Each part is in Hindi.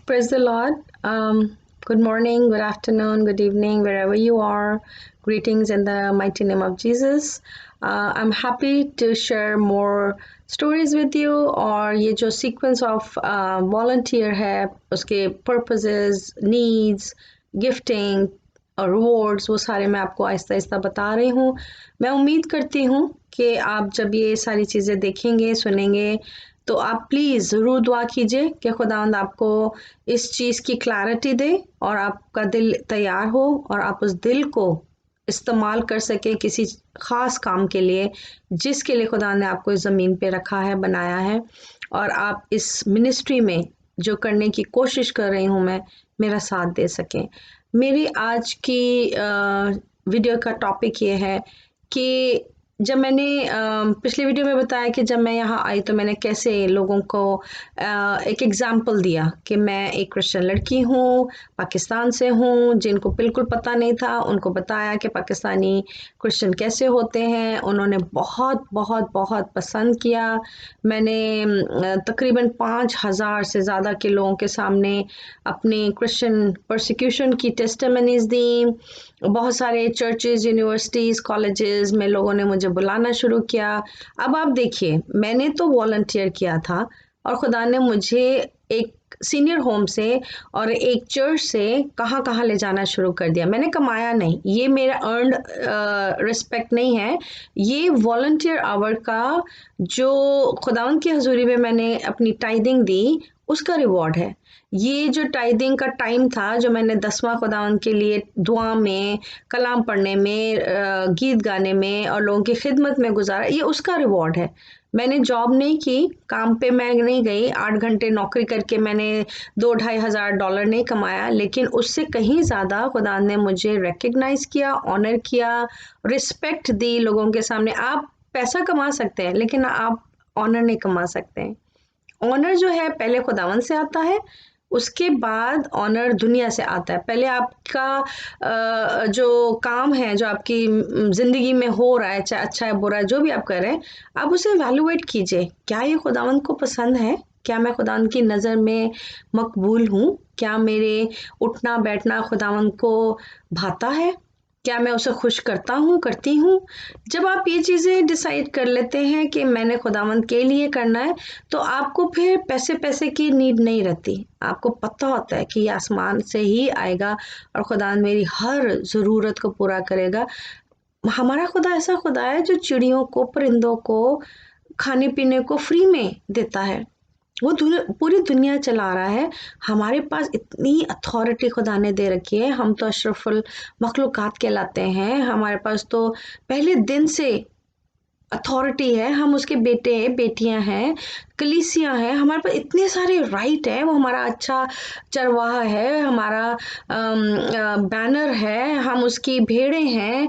Praise the Lord. Good morning, good afternoon, good evening, wherever you are. Greetings in the mighty name of Jesus. I'm happy to share more stories with you. और ये जो sequence of volunteer है, उसके purposes, needs, gifting और rewards, वो सारे मैं आपको आहिस्ता आहिस्ता बता रही हूँ. मैं उम्मीद करती हूँ कि आप जब ये सारी चीज़ें देखेंगे, सुनेंगे, तो आप प्लीज़ ज़रूर दुआ कीजिए कि खुदावंद आपको इस चीज़ की क्लैरिटी दे और आपका दिल तैयार हो और आप उस दिल को इस्तेमाल कर सके किसी ख़ास काम के लिए जिसके लिए खुदा ने आपको इस ज़मीन पे रखा है, बनाया है, और आप इस मिनिस्ट्री में जो करने की कोशिश कर रही हूँ मैं, मेरा साथ दे सकें. मेरी आज की वीडियो का टॉपिक ये है कि जब मैंने पिछले वीडियो में बताया कि जब मैं यहाँ आई तो मैंने कैसे लोगों को एक एग्जाम्पल दिया कि मैं एक क्रिश्चियन लड़की हूँ, पाकिस्तान से हूँ, जिनको बिल्कुल पता नहीं था उनको बताया कि पाकिस्तानी क्रिश्चियन कैसे होते हैं. उन्होंने बहुत बहुत बहुत पसंद किया. मैंने तकरीबन 5,000 से ज़्यादा के लोगों के सामने अपनी क्रिश्चियन परसिक्यूशन की टेस्टिमनीज दी. बहुत सारे चर्चेज, यूनिवर्सिटीज़, कॉलेजेस में लोगों ने मुझे बुलाना शुरू किया. अब आप देखिए, मैंने तो वॉलंटियर किया था और खुदा ने मुझे एक सीनियर होम से और एक चर्च से कहाँ कहाँ ले जाना शुरू कर दिया. मैंने कमाया नहीं, ये मेरा अर्नड रिस्पेक्ट नहीं है. ये वॉलंटियर आवर का जो खुदावंद की हजूरी में मैंने अपनी टाइदिंग दी, उसका रिवॉर्ड है. ये जो टाइदिंग का टाइम था जो मैंने 10वां खुदावंद के लिए दुआ में, कलाम पढ़ने में, गीत गाने में और लोगों की खिदमत में गुजारा, ये उसका रिवॉर्ड है. मैंने जॉब नहीं की, काम पे मैं नहीं गई, 8 घंटे नौकरी करके मैंने 2-2.5 हज़ार डॉलर नहीं कमाया, लेकिन उससे कहीं ज़्यादा खुदा ने मुझे रिकग्नाइज किया, ऑनर किया, रिस्पेक्ट दी लोगों के सामने. आप पैसा कमा सकते हैं लेकिन आप ऑनर नहीं कमा सकते हैं. ऑनर जो है पहले खुदावन से आता है, उसके बाद ऑनर दुनिया से आता है. पहले आपका जो काम है, जो आपकी ज़िंदगी में हो रहा है, चाहे अच्छा है बुरा है, जो भी आप कर रहे हैं, आप उसे वैल्यूएट कीजिए. क्या ये खुदावन को पसंद है? क्या मैं खुदावन की नज़र में मकबूल हूँ? क्या मेरे उठना बैठना खुदावन को भाता है? क्या मैं उसे खुश करता हूँ, करती हूँ? जब आप ये चीज़ें डिसाइड कर लेते हैं कि मैंने खुदावंद के लिए करना है, तो आपको फिर पैसे की नीड नहीं रहती. आपको पता होता है कि ये आसमान से ही आएगा और खुदावंद मेरी हर ज़रूरत को पूरा करेगा. हमारा खुदा ऐसा खुदा है जो चिड़ियों को, परिंदों को खाने पीने को फ्री में देता है. वो पूरी दुनिया चला रहा है. हमारे पास इतनी अथॉरिटी खुदा ने दे रखी है. हम तो अशरफुल मखलूकात कहलाते हैं. हमारे पास तो पहले दिन से अथॉरिटी है. हम उसके बेटे हैं, बेटियां हैं, कलीसियां हैं. हमारे पास इतने सारे राइट है. वो हमारा अच्छा चरवाहा है, हमारा बैनर है, हम उसकी भेड़ें हैं,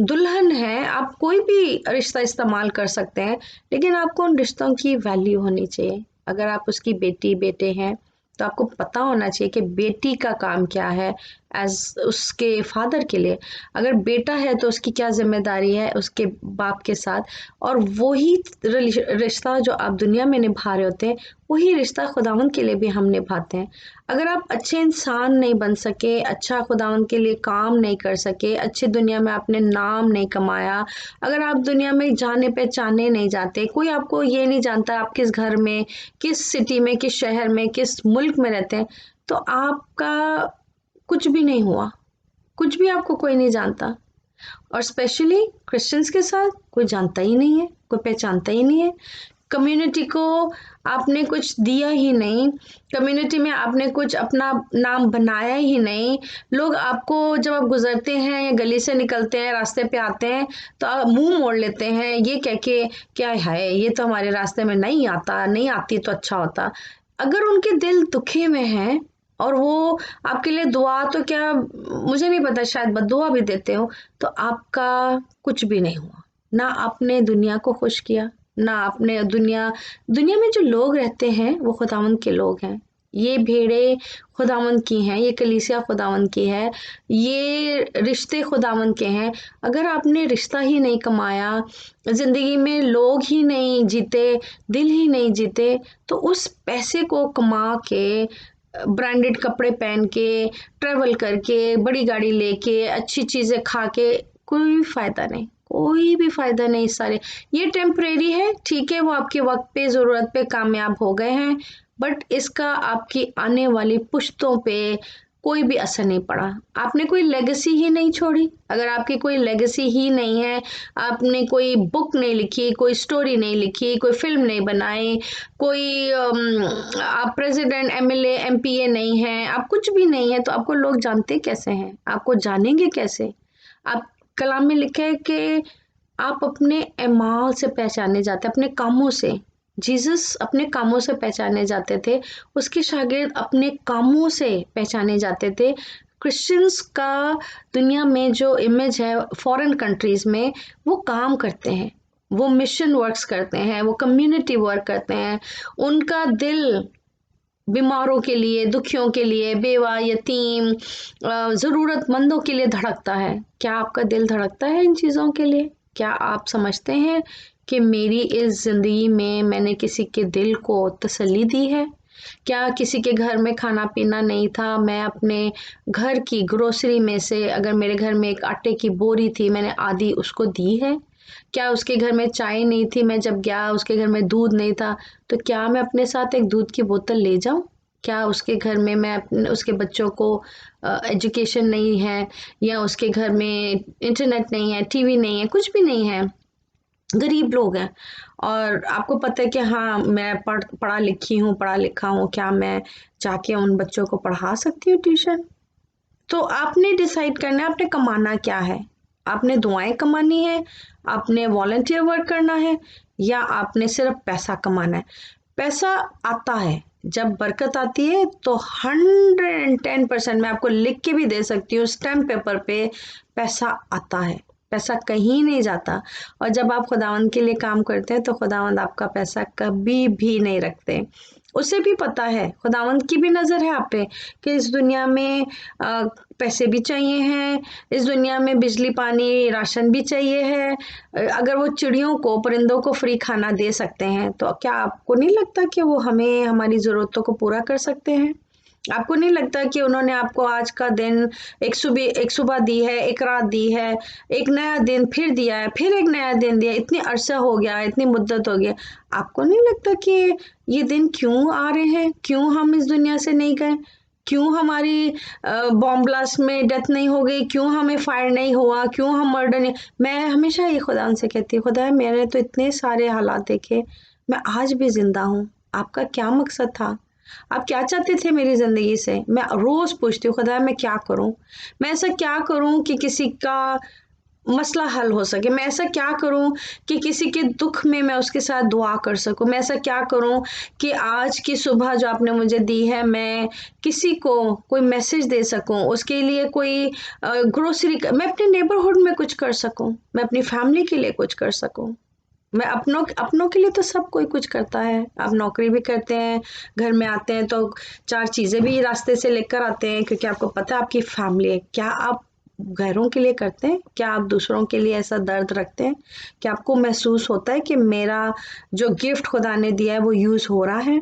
दुल्हन है. आप कोई भी रिश्ता इस्तेमाल कर सकते हैं, लेकिन आपको उन रिश्तों की वैल्यू होनी चाहिए. अगर आप उसकी बेटी बेटे हैं तो आपको पता होना चाहिए कि बेटी का काम क्या है एज उसके फादर के लिए. अगर बेटा है तो उसकी क्या जिम्मेदारी है उसके बाप के साथ. और वही रिश्ता जो आप दुनिया में निभा रहे होते हैं, वही रिश्ता खुदावंद के लिए भी हम निभाते हैं. अगर आप अच्छे इंसान नहीं बन सके, अच्छा खुदावंद के लिए काम नहीं कर सके, अच्छी दुनिया में आपने नाम नहीं कमाया, अगर आप दुनिया में जाने पहचाने नहीं जाते, कोई आपको ये नहीं जानता आप किस घर में, किस सिटी में, किस शहर में, किस मुल्क में रहते हैं, तो आपका कुछ भी नहीं हुआ. कुछ भी आपको कोई नहीं जानता. और स्पेशली क्रिश्चियंस के साथ कोई जानता ही नहीं है, कोई पहचानता ही नहीं है. कम्युनिटी को आपने कुछ दिया ही नहीं, कम्युनिटी में आपने कुछ अपना नाम बनाया ही नहीं. लोग आपको जब आप गुजरते हैं या गली से निकलते हैं, रास्ते पे आते हैं, तो आप मुंह मोड़ लेते हैं ये कह के क्या है, ये तो हमारे रास्ते में नहीं आता, नहीं आती तो अच्छा होता. अगर उनके दिल दुखे में हैं और वो आपके लिए दुआ तो क्या, मुझे नहीं पता, शायद बद्दुआ भी देते हो, तो आपका कुछ भी नहीं हुआ. ना आपने दुनिया को खुश किया, ना आपने दुनिया में जो लोग रहते हैं वो खुदावंद के लोग हैं. ये भेड़े खुदावंद की हैं, ये कलीसिया खुदावंद की है, ये रिश्ते खुदावंद के हैं. अगर आपने रिश्ता ही नहीं कमाया, जिंदगी में लोग ही नहीं जीते, दिल ही नहीं जीते, तो उस पैसे को कमा के ब्रांडेड कपड़े पहन के, ट्रेवल करके, बड़ी गाड़ी लेके, अच्छी चीज़ें खा के, कोई फ़ायदा नहीं, कोई भी फ़ायदा नहीं। सारे ये टेम्परेरी है, ठीक है, वो आपके वक्त पे ज़रूरत पे कामयाब हो गए हैं, बट इसका आपकी आने वाली पुश्तों पे कोई भी असर नहीं पड़ा। आपने कोई लेगेसी ही नहीं छोड़ी। अगर आपकी कोई लेगेसी ही नहीं है, आपने कोई बुक नहीं लिखी, कोई स्टोरी नहीं लिखी, कोई फिल्म नहीं बनाई, कोई आप प्रेसिडेंट, एमएलए, एमपीए नहीं हैं, आप कुछ भी नहीं है, तो आपको लोग जानते कैसे हैं? आपको जानेंगे कैसे? आप कलाम में लिखा है कि आप अपने अमाल से पहचाने जाते, अपने कामों से। जीसस अपने कामों से पहचाने जाते थे, उसके शागिर्द अपने कामों से पहचाने जाते थे। क्रिश्चियंस का दुनिया में जो इमेज है फॉरेन कंट्रीज में, वो काम करते हैं, वो मिशन वर्क्स करते हैं, वो कम्युनिटी वर्क करते हैं। उनका दिल बीमारों के लिए, दुखियों के लिए, बेवा, यतीम, ज़रूरतमंदों के लिए धड़कता है। क्या आपका दिल धड़कता है इन चीज़ों के लिए? क्या आप समझते हैं कि मेरी इस ज़िंदगी में मैंने किसी के दिल को तसल्ली दी है? क्या किसी के घर में खाना पीना नहीं था, मैं अपने घर की ग्रोसरी में से, अगर मेरे घर में एक आटे की बोरी थी, मैंने आधी उसको दी है? क्या उसके घर में चाय नहीं थी, मैं जब गया उसके घर में दूध नहीं था, तो क्या मैं अपने साथ एक दूध की बोतल ले जाऊं? क्या उसके घर में मैं अपने उसके बच्चों को एजुकेशन नहीं है, या उसके घर में इंटरनेट नहीं है, टीवी नहीं है, कुछ भी नहीं है, गरीब लोग हैं, और आपको पता है कि हाँ मैं पढ़ा लिखी हूँ, पढ़ा लिखा हूँ, क्या मैं जाके उन बच्चों को पढ़ा सकती हूँ ट्यूशन? तो आपने डिसाइड करना है आपने कमाना क्या है। आपने दुआएं कमानी है, आपने वॉलंटियर वर्क करना है, या आपने सिर्फ पैसा कमाना है। पैसा आता है, जब बरकत आती है तो 110% मैं आपको लिख के भी दे सकती हूँ स्टैम्प पेपर पे, पैसा आता है, पैसा कहीं नहीं जाता। और जब आप खुदावंद के लिए काम करते हैं तो खुदावंद आपका पैसा कभी भी नहीं रखते। उसे भी पता है, खुदावंद की भी नज़र है आप पे, कि इस दुनिया में पैसे भी चाहिए हैं, इस दुनिया में बिजली, पानी, राशन भी चाहिए है। अगर वो चिड़ियों को, परिंदों को फ्री खाना दे सकते हैं, तो क्या आपको नहीं लगता कि वो हमें हमारी ज़रूरतों को पूरा कर सकते हैं? आपको नहीं लगता कि उन्होंने आपको आज का दिन, एक सुबह दी है, एक रात दी है, एक नया दिन फिर दिया है, फिर एक नया दिन दिया, इतनी अरसा हो गया, इतनी मुद्दत हो गया, आपको नहीं लगता कि ये दिन क्यों आ रहे हैं? क्यों हम इस दुनिया से नहीं गए? क्यों हमारी बॉम्ब ब्लास्ट में डेथ नहीं हो गई? क्यों हमें फायर नहीं हुआ? क्यों हम मर्डर नहीं? मैं हमेशा ये खुदा से कहती हूँ, खुदा मैंने तो इतने सारे हालात देखे, मैं आज भी जिंदा हूँ, आपका क्या मकसद था? आप क्या चाहते थे मेरी ज़िंदगी से? मैं रोज़ पूछती हूँ, खुदा मैं क्या करूँ? मैं ऐसा क्या करूँ कि किसी का मसला हल हो सके? मैं ऐसा क्या करूँ कि किसी के दुख में मैं उसके साथ दुआ कर सकूँ? मैं ऐसा क्या करूँ कि आज की सुबह जो आपने मुझे दी है, मैं किसी को कोई मैसेज दे सकूँ, उसके लिए कोई ग्रोसरी, मैं अपने नेबरहुड में कुछ कर सकूँ, मैं अपनी फैमिली के लिए कुछ कर सकूँ। मैं अपनों अपनों के लिए तो सब कोई कुछ करता है। आप नौकरी भी करते हैं, घर में आते हैं तो 4 चीज़ें भी रास्ते से लेकर आते हैं, क्योंकि आपको पता है आपकी फैमिली है। क्या आप घरों के लिए करते हैं? क्या आप दूसरों के लिए ऐसा दर्द रखते हैं? क्या आपको महसूस होता है कि मेरा जो गिफ्ट खुदा ने दिया है वो यूज़ हो रहा है?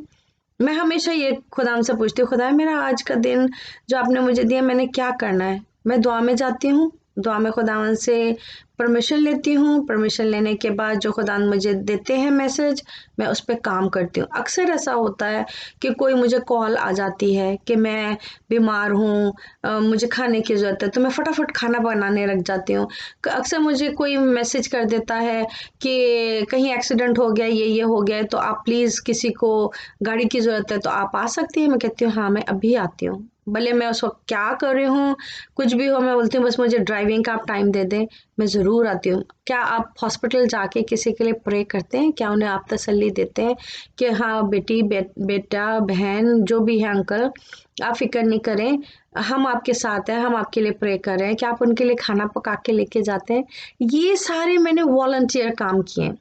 मैं हमेशा ये खुदा से पूछती हूँ, खुदा मेरा आज का दिन जो आपने मुझे दिया, मैंने क्या करना है? मैं दुआ में जाती हूँ, दुआ में खुदावन से परमिशन लेती हूँ, परमिशन लेने के बाद जो खुदावन मुझे देते हैं मैसेज, मैं उस पर काम करती हूँ। अक्सर ऐसा होता है कि कोई मुझे कॉल आ जाती है कि मैं बीमार हूँ, मुझे खाने की ज़रूरत है, तो मैं फटाफट खाना बनाने लग जाती हूँ। अक्सर मुझे कोई मैसेज कर देता है कि कहीं एक्सीडेंट हो गया, ये हो गया है, तो आप प्लीज़ किसी को गाड़ी की ज़रूरत है तो आप आ सकती हैं? मैं कहती हूँ हाँ, मैं अभी आती हूँ। भले मैं उस वक़्त क्या कर रही हूँ, कुछ भी हो, मैं बोलती हूँ बस मुझे ड्राइविंग का आप टाइम दे दें, मैं ज़रूर आती हूँ। क्या आप हॉस्पिटल जाके किसी के लिए प्रे करते हैं? क्या उन्हें आप तसल्ली देते हैं कि हाँ बेटी, बेटा, बहन, जो भी है, अंकल, आप फ़िक्र नहीं करें, हम आपके साथ हैं, हम आपके लिए प्रे कर रहे हैं? क्या आप उनके लिए खाना पका के लेके जाते हैं? ये सारे मैंने वॉलंटियर काम किए हैं।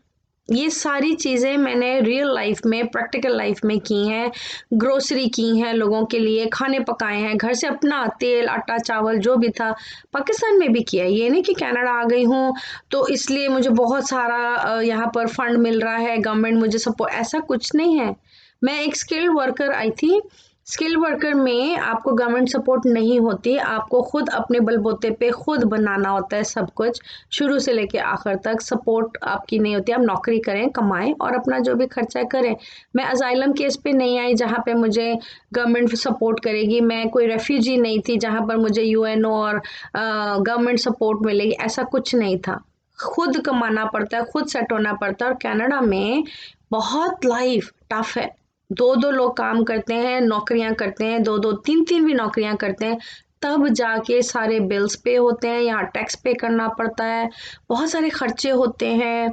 ये सारी चीज़ें मैंने रियल लाइफ में, प्रैक्टिकल लाइफ में की हैं। ग्रोसरी की हैं, लोगों के लिए खाने पकाए हैं, घर से अपना तेल, आटा, चावल जो भी था पाकिस्तान में भी किया है। ये नहीं कि कनाडा आ गई हूँ तो इसलिए मुझे बहुत सारा यहाँ पर फंड मिल रहा है, गवर्नमेंट मुझे सपोर्ट, ऐसा कुछ नहीं है। मैं एक स्किल्ड वर्कर आई थी, स्किल वर्कर में आपको गवर्नमेंट सपोर्ट नहीं होती, आपको खुद अपने बलबूते पे खुद बनाना होता है सब कुछ, शुरू से लेके आखिर तक सपोर्ट आपकी नहीं होती। आप नौकरी करें, कमाएं और अपना जो भी खर्चा करें। मैं अजाइलम केस पे नहीं आई जहाँ पे मुझे गवर्नमेंट सपोर्ट करेगी, मैं कोई रेफ्यूजी नहीं थी जहाँ पर मुझे यूएनओ और गवर्नमेंट सपोर्ट मिलेगी, ऐसा कुछ नहीं था। खुद कमाना पड़ता है, खुद सेट होना पड़ता है। और कनाडा में बहुत लाइफ टफ है, दो दो लोग काम करते हैं, नौकरियां करते हैं, दो दो तीन तीन भी नौकरियां करते हैं, तब जाके सारे बिल्स पे होते हैं, यहाँ टैक्स पे करना पड़ता है, बहुत सारे खर्चे होते हैं।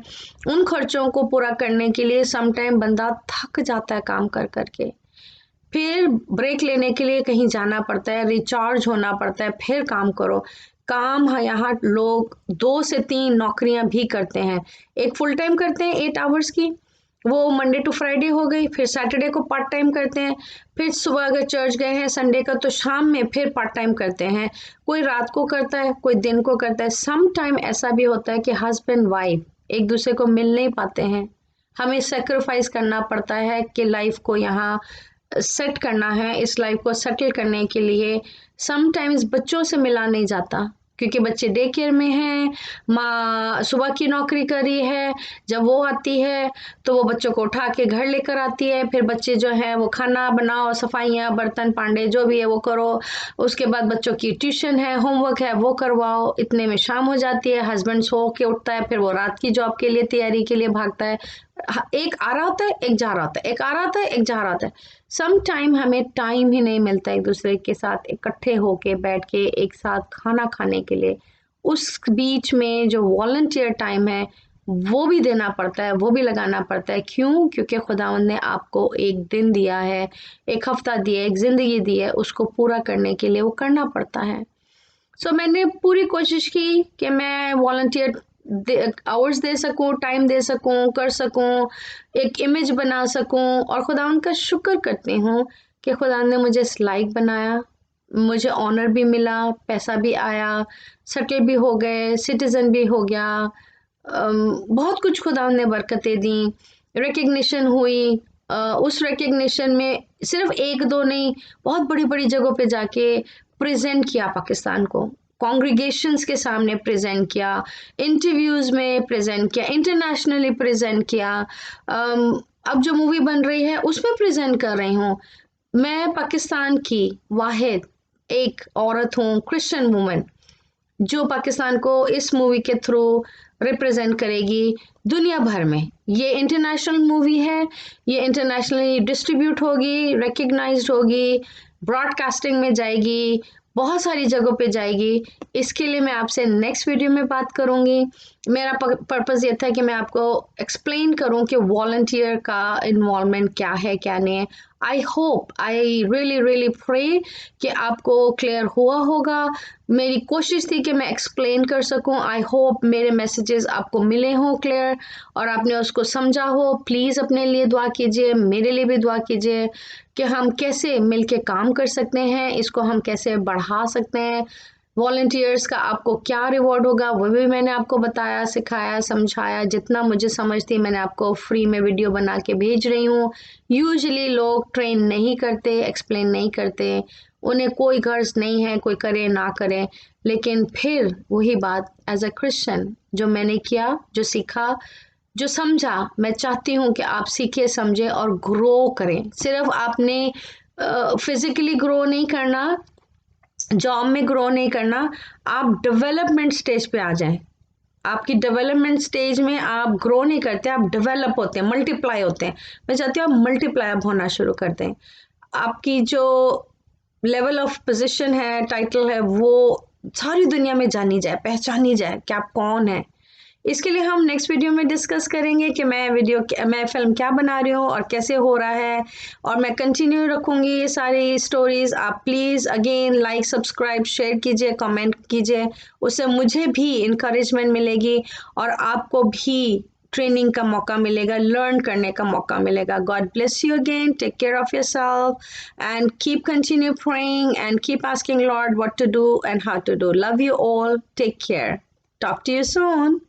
उन खर्चों को पूरा करने के लिए सम टाइम बंदा थक जाता है काम कर करके, फिर ब्रेक लेने के लिए कहीं जाना पड़ता है, रिचार्ज होना पड़ता है, फिर काम करो। काम यहाँ लोग 2 से 3 नौकरियां भी करते हैं। एक फुल टाइम करते हैं 8 आवर्स की, वो मंडे टू फ्राइडे हो गई, फिर सैटरडे को पार्ट टाइम करते हैं, फिर सुबह अगर चर्च गए हैं संडे का तो शाम में फिर पार्ट टाइम करते हैं। कोई रात को करता है, कोई दिन को करता है। सम टाइम ऐसा भी होता है कि हस्बैंड वाइफ एक दूसरे को मिल नहीं पाते हैं, हमें सेक्रीफाइस करना पड़ता है कि लाइफ को यहाँ सेट करना है, इस लाइफ को सेटल करने के लिए। समटाइम्स बच्चों से मिला नहीं जाता क्योंकि बच्चे डे केयर में हैं, माँ सुबह की नौकरी कर रही है, जब वो आती है तो वो बच्चों को उठा के घर लेकर आती है, फिर बच्चे जो है वो खाना बनाओ, सफाइयाँ, बर्तन पांडे जो भी है वो करो, उसके बाद बच्चों की ट्यूशन है, होमवर्क है, वो करवाओ, इतने में शाम हो जाती है, हस्बैंड सो के उठता है, फिर वो रात की जॉब के लिए तैयारी के लिए भागता है। एक आ रहा होता है, एक जा रहा होता है, एक आ रहा होता है, एक जा रहा होता है। सम टाइम हमें टाइम ही नहीं मिलता एक दूसरे के साथ इकट्ठे होके बैठ के एक साथ खाना खाने के लिए। उस बीच में जो वॉलंटियर टाइम है वो भी देना पड़ता है, वो भी लगाना पड़ता है। क्यों? क्योंकि खुदावंद ने आपको एक दिन दिया है, एक हफ्ता दिया है, एक जिंदगी दी है, उसको पूरा करने के लिए वो करना पड़ता है। सो मैंने पूरी कोशिश की कि मैं वॉलंटियर आवर्स दे सकूं, टाइम दे सकूं, कर सकूं, एक इमेज बना सकूं। और खुदा उनका शुक्र करती हूँ कि खुदा ने मुझे इस लायक बनाया, मुझे ऑनर भी मिला, पैसा भी आया, सेटल भी हो गए, सिटीजन भी हो गया। बहुत कुछ खुदा ने बरकतें दी, रिकग्निशन हुई। उस रिकग्निशन में सिर्फ एक दो नहीं, बहुत बड़ी बड़ी जगहों पे जाके प्रेजेंट किया पाकिस्तान को, कॉन्ग्रीगेशंस के सामने प्रेजेंट किया, इंटरव्यूज में प्रेजेंट किया, इंटरनेशनली प्रेजेंट किया। अब जो मूवी बन रही है उसमें प्रेजेंट कर रही हूँ। मैं पाकिस्तान की वाहिद एक औरत हूँ, क्रिश्चियन वुमन, जो पाकिस्तान को इस मूवी के थ्रू रिप्रेजेंट करेगी दुनिया भर में। ये इंटरनेशनल मूवी है, ये इंटरनेशनली डिस्ट्रीब्यूट होगी, रिकग्नाइज्ड होगी, ब्रॉडकास्टिंग में जाएगी, बहुत सारी जगहों पे जाएगी। इसके लिए मैं आपसे नेक्स्ट वीडियो में बात करूंगी। मेरा पर्पस ये था कि मैं आपको एक्सप्लेन करूं कि वॉलंटियर का इन्वॉल्वमेंट क्या है, क्या नहीं है। I hope, I really really pray कि आपको क्लियर हुआ होगा। मेरी कोशिश थी कि मैं एक्सप्लेन कर सकूं। आई होप मेरे मैसेजेस आपको मिले हों क्लियर और आपने उसको समझा हो। प्लीज़ अपने लिए दुआ कीजिए, मेरे लिए भी दुआ कीजिए कि हम कैसे मिलके काम कर सकते हैं, इसको हम कैसे बढ़ा सकते हैं। वॉलंटियर्स का आपको क्या रिवॉर्ड होगा वो भी मैंने आपको बताया, सिखाया, समझाया। जितना मुझे समझ थी मैंने आपको फ्री में वीडियो बना के भेज रही हूँ। यूजुअली लोग ट्रेन नहीं करते, एक्सप्लेन नहीं करते, उन्हें कोई गर्ज नहीं है कोई करे ना करे। लेकिन फिर वही बात, एज अ क्रिश्चियन जो मैंने किया, जो सीखा, जो समझा, मैं चाहती हूँ कि आप सीखे, समझे और ग्रो करें। सिर्फ आपने फिजिकली ग्रो नहीं करना, जॉब में ग्रो नहीं करना, आप डेवलपमेंट स्टेज पे आ जाएं। आपकी डेवलपमेंट स्टेज में आप ग्रो नहीं करते, आप डेवलप होते हैं, मल्टीप्लाई होते हैं। मैं चाहती हूँ आप मल्टीप्लाई अप होना शुरू कर दें। आपकी जो लेवल ऑफ पोजीशन है, टाइटल है, वो सारी दुनिया में जानी जाए, पहचानी जाए कि आप कौन है। इसके लिए हम नेक्स्ट वीडियो में डिस्कस करेंगे कि मैं फिल्म क्या बना रही हूँ और कैसे हो रहा है, और मैं कंटिन्यू रखूँगी ये सारी स्टोरीज। आप please again like, subscribe, share कीजिए, कमेंट कीजिए, उससे मुझे भी इंकरेजमेंट मिलेगी और आपको भी ट्रेनिंग का मौका मिलेगा, लर्न करने का मौका मिलेगा। God bless you again, take care of yourself and keep continue praying and keep asking Lord what to do and how to do. Love you all, take care, talk to you soon.